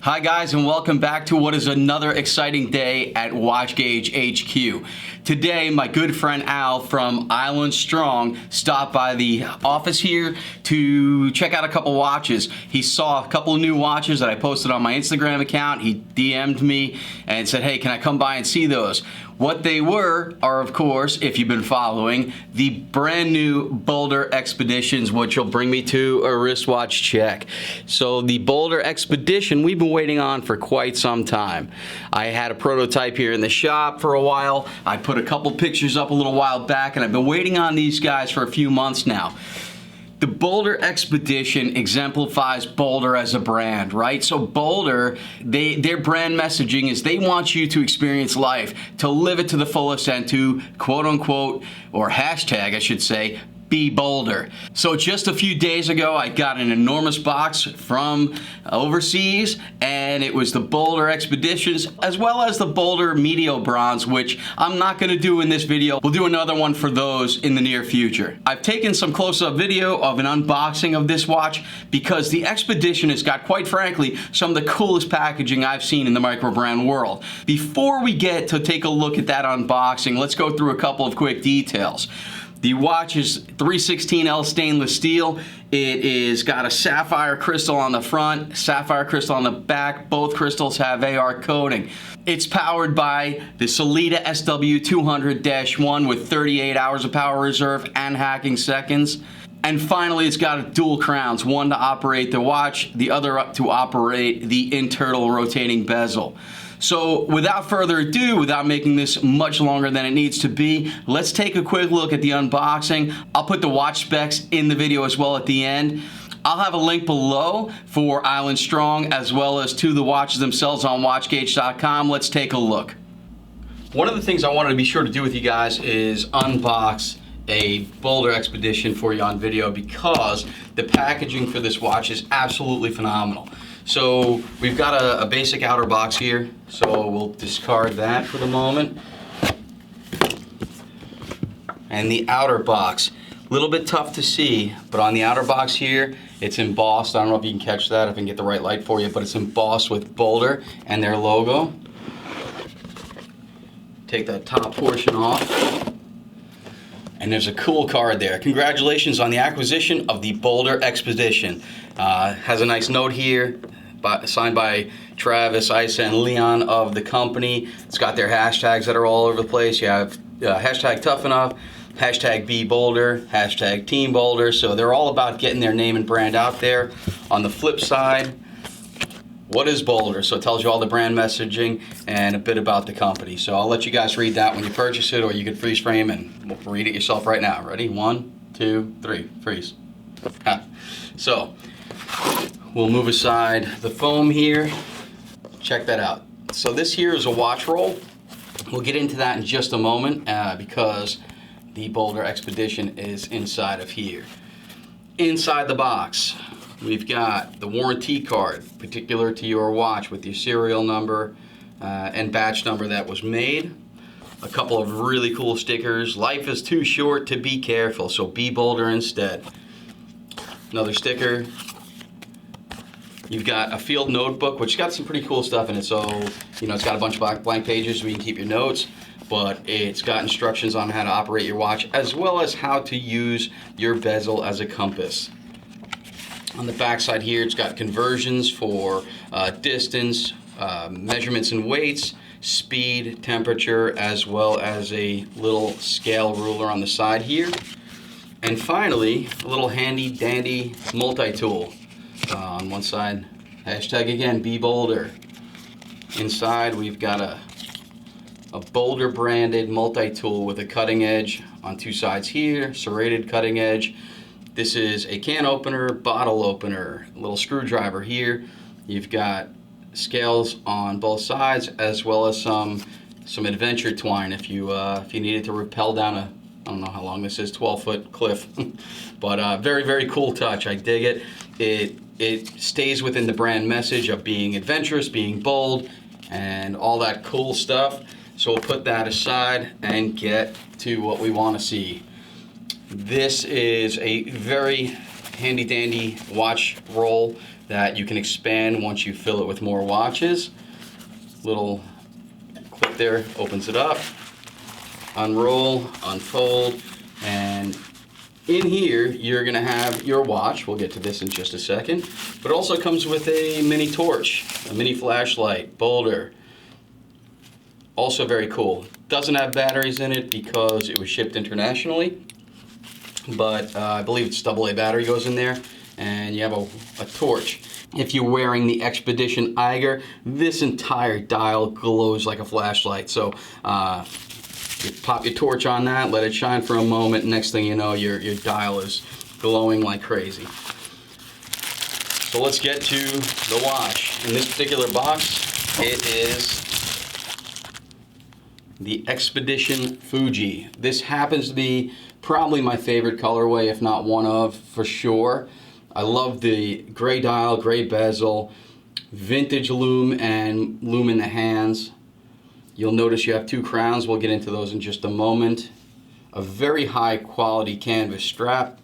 Hi guys, and welcome back to what is another exciting day at Watch Gauge HQ. Today, my good friend Al from Island Strong stopped by the office here to check out a couple watches. He saw a couple of new watches that I posted on my Instagram account. He DM'd me and said, hey, can I come by and see those? What they were are, of course, if you've been following, the brand new BOLDR Expeditions, which will bring me to a wristwatch check. So the BOLDR Expedition, we've been waiting on for quite some time. I had a prototype here in the shop for a while. I put a couple pictures up a little while back, and I've been waiting on these guys for a few months now. The BOLDR Expedition exemplifies BOLDR as a brand, right? So BOLDR, their brand messaging is they want you to experience life, to live it to the fullest, and to quote unquote, or hashtag I should say, be bolder. So just a few days ago, I got an enormous box from overseas, and it was the BOLDR Expeditions, as well as the BOLDR Medio Bronze, which I'm not gonna do in this video. We'll do another one for those in the near future. I've taken some close-up video of an unboxing of this watch because the Expedition has got, quite frankly, some of the coolest packaging I've seen in the micro brand world. Before we get to take a look at that unboxing, let's go through a couple of quick details. The watch is 316L stainless steel. It is got a sapphire crystal on the front, sapphire crystal on the back. Both crystals have AR coating. It's powered by the Sellita SW200-1 with 38 hours of power reserve and hacking seconds. And finally, it's got dual crowns, one to operate the watch, the other to operate the internal rotating bezel. So without further ado, without making this much longer than it needs to be, let's take a quick look at the unboxing. I'll put the watch specs in the video as well at the end. I'll have a link below for Island Strong as well as to the watches themselves on watchgauge.com. Let's take a look. One of the things I wanted to be sure to do with you guys is unbox a BOLDR Expedition for you on video because the packaging for this watch is absolutely phenomenal. So we've got a basic outer box here, so we'll discard that for the moment. And the outer box, a little bit tough to see, but on the outer box here, it's embossed. I don't know if you can catch that, if I can get the right light for you, but it's embossed with BOLDR and their logo. Take that top portion off. And there's a cool card there. Congratulations on the acquisition of the BOLDR Expedition. Has a nice note here, signed by Travis, Isa, and Leon of the company. It's got their hashtags that are all over the place. You have hashtag Tough Enough, hashtag Be Bolder, hashtag Team Bolder. So they're all about getting their name and brand out there. On the flip side, what is BOLDR? So it tells you all the brand messaging and a bit about the company. So I'll let you guys read that when you purchase it, or you can freeze frame and read it yourself right now. Ready? 1, 2, 3, freeze. So we'll move aside the foam here. Check that out. So this here is a watch roll. We'll get into that in just a moment because the BOLDR Expedition is inside of here. Inside the box, we've got the warranty card, particular to your watch with your serial number and batch number that was made. A couple of really cool stickers. Life is too short to be careful, so be bolder instead. Another sticker. You've got a field notebook, which got some pretty cool stuff in it. So, you know, it's got a bunch of blank pages so you can keep your notes, but it's got instructions on how to operate your watch, as well as how to use your bezel as a compass. On the back side here, it's got conversions for distance, measurements and weights, speed, temperature, as well as a little scale ruler on the side here. And finally, a little handy dandy multi-tool. On one side, hashtag again, Be Bolder. Inside, we've got a BOLDR branded multi-tool with a cutting edge on two sides here, serrated cutting edge. This is a can opener, bottle opener, a little screwdriver here. You've got scales on both sides, as well as some adventure twine if you needed to rappel down a, I don't know how long this is, 12-foot cliff. But very, very cool touch. I dig it. It stays within the brand message of being adventurous, being bold, and all that cool stuff. So we'll put that aside and get to what we want to see. This is a very handy dandy watch roll that you can expand once you fill it with more watches. Little clip there opens it up. Unroll, unfold, and in here you're gonna have your watch. We'll get to this in just a second. But it also comes with a mini torch, a mini flashlight, BOLDR. Also very cool. Doesn't have batteries in it because it was shipped internationally, but I believe it's AA battery goes in there, and you have a torch. If you're wearing the Expedition Eiger, this entire dial glows like a flashlight. So you pop your torch on that, let it shine for a moment, next thing you know, your dial is glowing like crazy. So let's get to the watch. In this particular box, it is the Expedition Fuji. This happens to be probably my favorite colorway, if not one of, for sure. I love the gray dial, gray bezel, vintage lume, and lume in the hands. You'll notice you have two crowns. We'll get into those in just a moment. A very high quality canvas strap.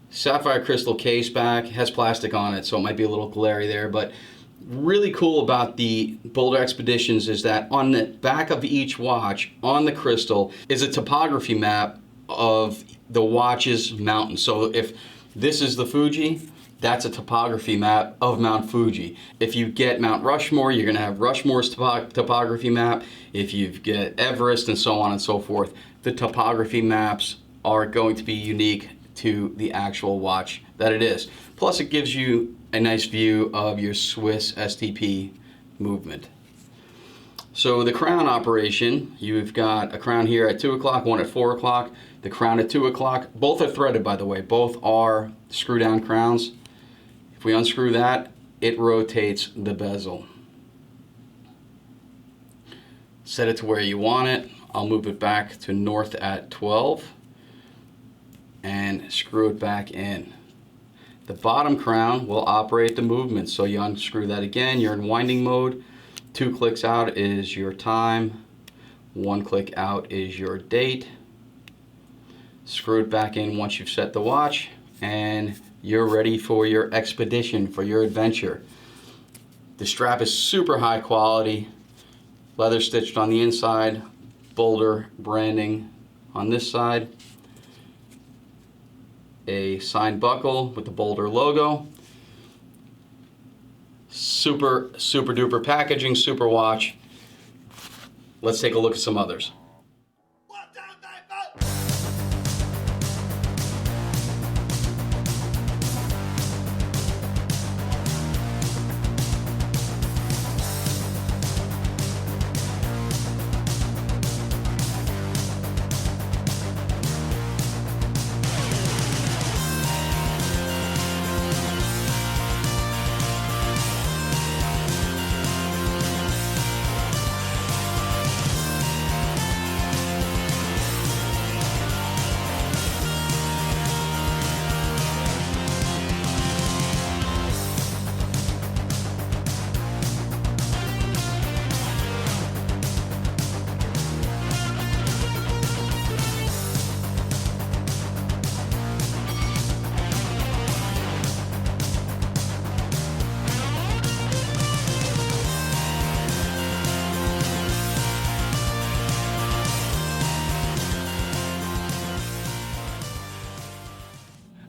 Sapphire crystal case back. Has plastic on it, so it might be a little glary there, but really cool about the BOLDR Expeditions is that on the back of each watch, on the crystal, is a topography map of the watch's mountain. So if this is the Fuji, that's a topography map of Mount Fuji. If you get Mount Rushmore, you're gonna have Rushmore's topography map. If you get Everest and so on and so forth, the topography maps are going to be unique to the actual watch that it is. Plus it gives you a nice view of your Swiss STP movement. So the crown operation, you've got a crown here at 2 o'clock, one at 4 o'clock, the crown at 2 o'clock. Both are threaded, by the way. Both are screw down crowns. If we unscrew that, it rotates the bezel. Set it to where you want it. I'll move it back to north at 12 and screw it back in. The bottom crown will operate the movement, so you unscrew that again, you're in winding mode. 2 clicks out is your time, 1 click out is your date. Screw it back in once you've set the watch, and you're ready for your expedition, for your adventure. The strap is super high quality, leather stitched on the inside, BOLDR branding on this side. A signed buckle with the BOLDR logo. Super duper packaging, super watch. Let's take a look at some others.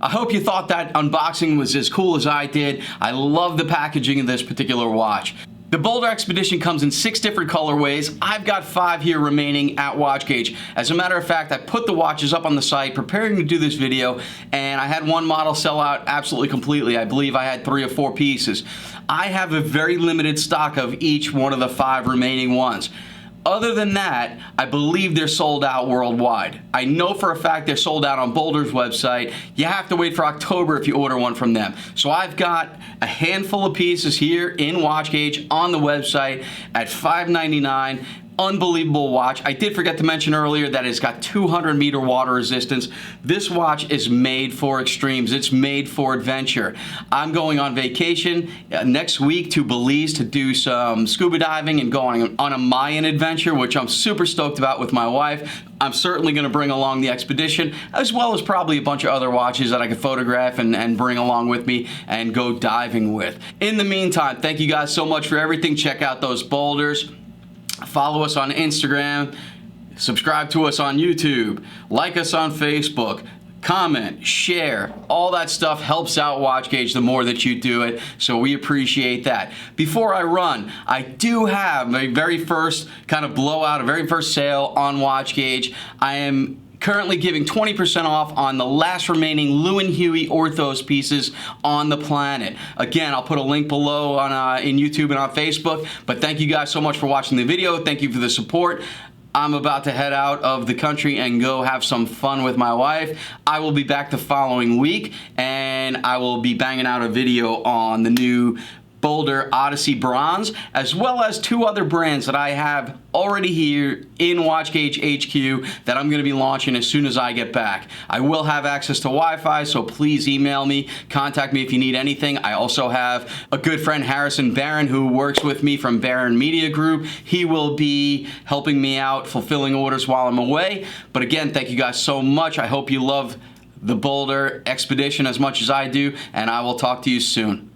I hope you thought that unboxing was as cool as I did. I love the packaging of this particular watch. The BOLDR Expedition comes in 6 different colorways. I've got 5 here remaining at WatchGauge. As a matter of fact, I put the watches up on the site preparing to do this video, and I had one model sell out absolutely completely. I believe I had 3 or 4 pieces. I have a very limited stock of each one of the 5 remaining ones. Other than that, I believe they're sold out worldwide. I know for a fact they're sold out on BOLDR's website. You have to wait for October if you order one from them. So I've got a handful of pieces here in WatchGauge on the website at $5.99. Unbelievable watch. I did forget to mention earlier that it's got 200-meter water resistance. This watch is made for extremes. It's made for adventure. I'm going on vacation next week to Belize to do some scuba diving and going on a Mayan adventure, which I'm super stoked about with my wife. I'm certainly going to bring along the Expedition, as well as probably a bunch of other watches that I could photograph and bring along with me and go diving with. In the meantime, thank you guys so much for everything. Check out those boulders. Follow us on Instagram, subscribe to us on YouTube, like us on Facebook, comment, share, all that stuff helps out WatchGauge the more that you do it, so we appreciate that. Before I run, I do have my very first kind of blowout, a very first sale on WatchGauge. I am currently giving 20% off on the last remaining Lew & Huey Orthos pieces on the planet. Again, I'll put a link below on in YouTube and on Facebook, but thank you guys so much for watching the video. Thank you for the support. I'm about to head out of the country and go have some fun with my wife. I will be back the following week, and I will be banging out a video on the new BOLDR Odyssey Bronze, as well as 2 other brands that I have already here in WatchGauge HQ that I'm going to be launching as soon as I get back. I will have access to Wi-Fi, so please email me, contact me if you need anything. I also have a good friend, Harrison Barron, who works with me from Barron Media Group. He will be helping me out, fulfilling orders while I'm away. But again, thank you guys so much. I hope you love the BOLDR Expedition as much as I do, and I will talk to you soon.